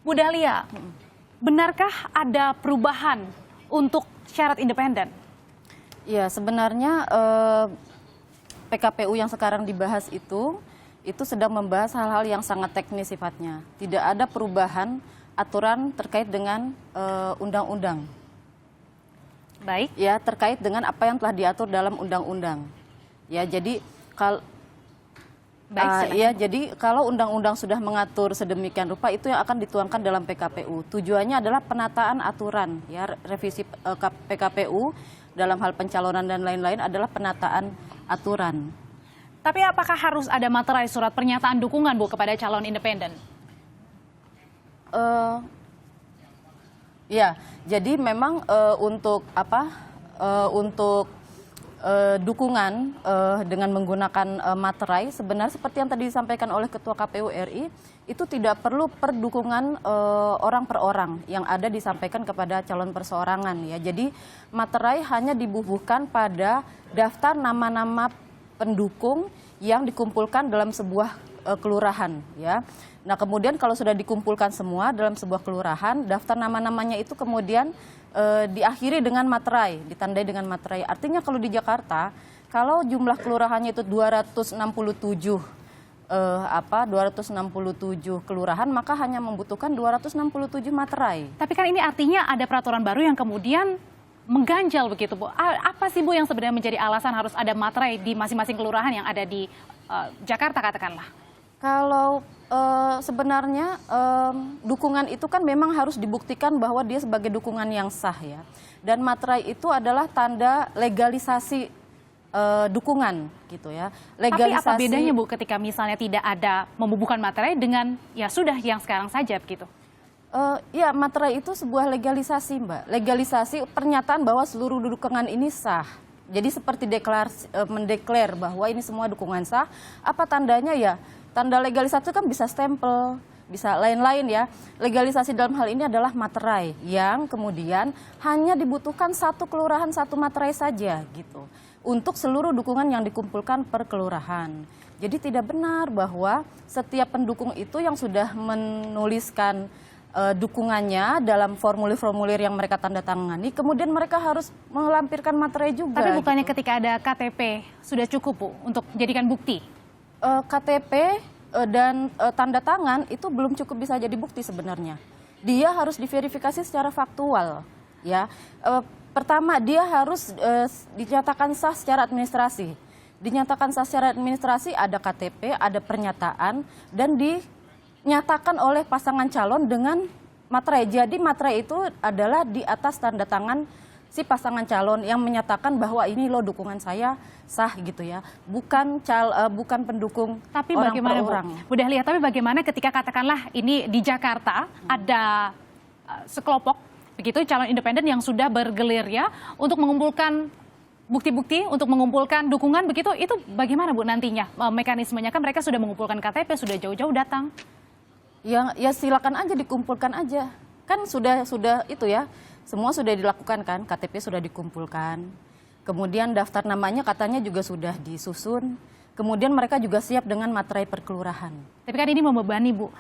Bu Dahlia, benarkah ada perubahan untuk syarat independen? Ya, sebenarnya PKPU yang sekarang dibahas itu sedang membahas hal-hal yang sangat teknis sifatnya. Tidak ada perubahan aturan terkait dengan undang-undang. Baik. Ya, terkait dengan apa yang telah diatur dalam undang-undang. Ya, jadi kalau undang-undang sudah mengatur sedemikian rupa, itu yang akan dituangkan dalam PKPU. Tujuannya adalah penataan aturan, ya, revisi PKPU dalam hal pencalonan dan lain-lain adalah penataan aturan. Tapi apakah harus ada materai surat pernyataan dukungan, Bu, kepada calon independen? Ya, jadi memang untuk dukungan dengan menggunakan materai, sebenarnya seperti yang tadi disampaikan oleh Ketua KPU RI, itu tidak perlu perdukungan orang per orang yang ada disampaikan kepada calon perseorangan, ya. Jadi materai hanya dibubuhkan pada daftar nama-nama pendukung yang dikumpulkan dalam sebuah kelurahan, ya. Nah, kemudian kalau sudah dikumpulkan semua dalam sebuah kelurahan, daftar nama-namanya itu kemudian diakhiri dengan materai, ditandai dengan materai. Artinya kalau di Jakarta, kalau jumlah kelurahannya itu 267 kelurahan, maka hanya membutuhkan 267 materai. Tapi kan ini artinya ada peraturan baru yang kemudian mengganjal begitu, Bu. Apa sih, Bu, yang sebenarnya menjadi alasan harus ada materai di masing-masing kelurahan yang ada di Jakarta katakanlah? Kalau sebenarnya dukungan itu kan memang harus dibuktikan bahwa dia sebagai dukungan yang sah, ya. Dan materai itu adalah tanda legalisasi dukungan, gitu, ya. Legalisasi. Tapi apa bedanya, Bu, ketika misalnya tidak ada membubuhkan materai dengan ya sudah yang sekarang saja begitu? Ya, materai itu sebuah legalisasi, Mbak. Legalisasi pernyataan bahwa seluruh dukungan ini sah. Jadi seperti mendeklar bahwa ini semua dukungan sah. Apa tandanya, ya? Tanda legalisasi itu kan bisa stempel, bisa lain-lain, ya. Legalisasi dalam hal ini adalah materai yang kemudian hanya dibutuhkan satu kelurahan satu materai saja, gitu, untuk seluruh dukungan yang dikumpulkan per kelurahan. Jadi tidak benar bahwa setiap pendukung itu yang sudah menuliskan dukungannya dalam formulir-formulir yang mereka tanda tangani, kemudian mereka harus melampirkan materai juga. Tapi bukannya gitu. Ketika ada KTP sudah cukup, Bu, untuk jadikan bukti? KTP dan tanda tangan itu belum cukup bisa jadi bukti sebenarnya. Dia harus diverifikasi secara faktual, ya. Pertama, dia harus dinyatakan sah secara administrasi. Dinyatakan sah secara administrasi, ada KTP, ada pernyataan, dan dinyatakan oleh pasangan calon dengan materai. Jadi materai itu adalah di atas tanda tangan si pasangan calon yang menyatakan bahwa ini loh dukungan saya sah, gitu, ya. Bukan pendukung tapi orang bagaimana, per orang. Bu Dahlia, tapi bagaimana ketika katakanlah ini di Jakarta ada sekelompok begitu calon independen yang sudah bergelir, ya, untuk mengumpulkan bukti-bukti, untuk mengumpulkan dukungan begitu, itu bagaimana, Bu, nantinya mekanismenya? Kan mereka sudah mengumpulkan KTP, sudah jauh-jauh datang. Ya silakan aja, dikumpulkan aja. Kan sudah itu, ya. Semua sudah dilakukan kan, KTP sudah dikumpulkan. Kemudian daftar namanya katanya juga sudah disusun. Kemudian mereka juga siap dengan materai perkelurahan. Tapi kan ini membebani, Bu,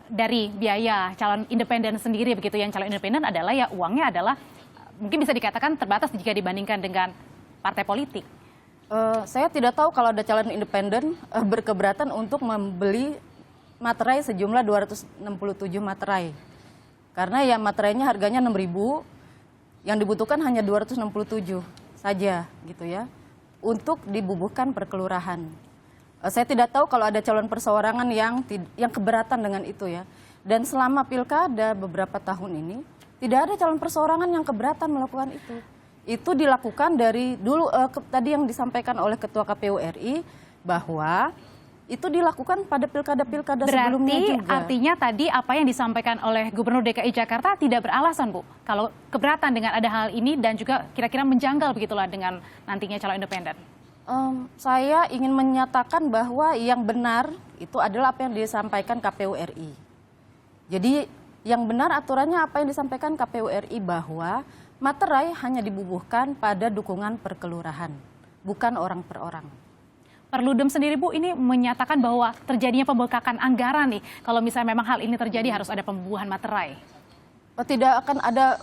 dari biaya calon independen sendiri begitu. Yang calon independen adalah ya uangnya adalah mungkin bisa dikatakan terbatas jika dibandingkan dengan partai politik. Saya tidak tahu kalau ada calon independen berkeberatan untuk membeli materai sejumlah 267 materai. Karena ya materainya harganya 6.000, yang dibutuhkan hanya 267 saja, gitu, ya, untuk dibubuhkan per kelurahan. Saya tidak tahu kalau ada calon perseorangan yang keberatan dengan itu, ya. Dan selama pilkada beberapa tahun ini tidak ada calon perseorangan yang keberatan melakukan itu. Itu dilakukan dari dulu tadi yang disampaikan oleh Ketua KPU RI bahwa itu dilakukan pada pilkada-pilkada sebelumnya juga. Berarti artinya tadi apa yang disampaikan oleh Gubernur DKI Jakarta tidak beralasan, Bu, kalau keberatan dengan ada hal ini dan juga kira-kira menjanggal begitulah dengan nantinya calon independen. Saya ingin menyatakan bahwa yang benar itu adalah apa yang disampaikan KPU RI. Jadi yang benar aturannya apa yang disampaikan KPU RI, bahwa materai hanya dibubuhkan pada dukungan per kelurahan, bukan orang per orang. Perludem sendiri Bu ini menyatakan bahwa terjadinya pembengkakan anggaran nih. Kalau misalnya memang hal ini terjadi harus ada pembubahan materai. Tidak akan ada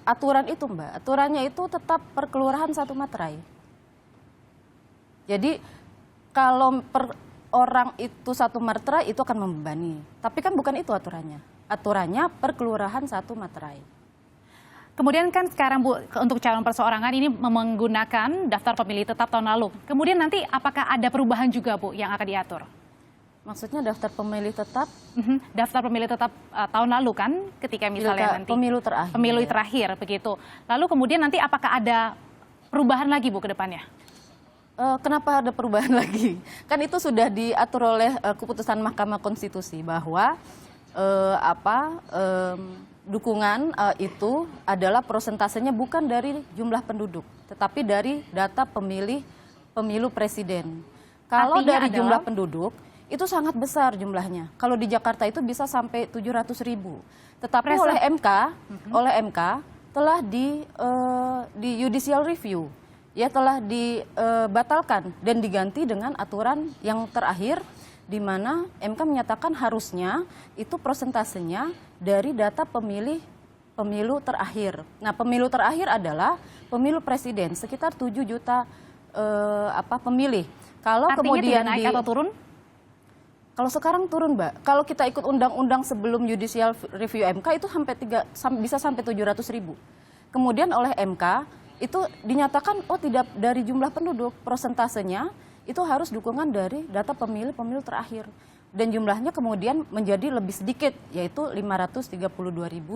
aturan itu, Mbak. Aturannya itu tetap per kelurahan 1 materai. Jadi kalau per orang itu 1 materai itu akan membebani. Tapi kan bukan itu aturannya. Aturannya per kelurahan 1 materai. Kemudian kan sekarang Bu, untuk calon perseorangan ini menggunakan daftar pemilih tetap tahun lalu. Kemudian nanti apakah ada perubahan juga Bu yang akan diatur? Maksudnya daftar pemilih tetap? Daftar pemilih tetap tahun lalu kan, ketika misalnya nanti pemilu terakhir. Pemilu terakhir begitu. Lalu kemudian nanti apakah ada perubahan lagi Bu ke depannya? Kenapa ada perubahan lagi? Kan itu sudah diatur oleh keputusan Mahkamah Konstitusi bahwa dukungan itu adalah prosentasenya bukan dari jumlah penduduk, tetapi dari data pemilu presiden. Kalau Artinya dari adalah jumlah penduduk itu sangat besar jumlahnya. Kalau di Jakarta itu bisa sampai 700.000. Tetapi oleh MK telah di judicial review, ya telah dibatalkan dan diganti dengan aturan yang terakhir, di mana MK menyatakan harusnya itu prosentasenya dari data pemilu terakhir. Nah, pemilu terakhir adalah pemilu presiden, sekitar 7 juta pemilih. Kalau artinya kemudian tidak naik atau turun? Kalau sekarang turun, Mbak. Kalau kita ikut undang-undang sebelum judicial review MK itu bisa sampai 700.000. Kemudian oleh MK itu dinyatakan tidak dari jumlah penduduk, prosentasenya itu harus dukungan dari data pemilu terakhir. Dan jumlahnya kemudian menjadi lebih sedikit, yaitu 532.213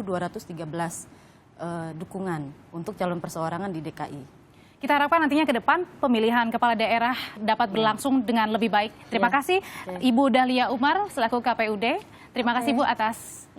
dukungan untuk calon perseorangan di DKI. Kita harapkan nantinya ke depan pemilihan kepala daerah dapat berlangsung dengan lebih baik. Terima kasih Ibu Dahlia Umar selaku KPUD. Terima kasih Bu atas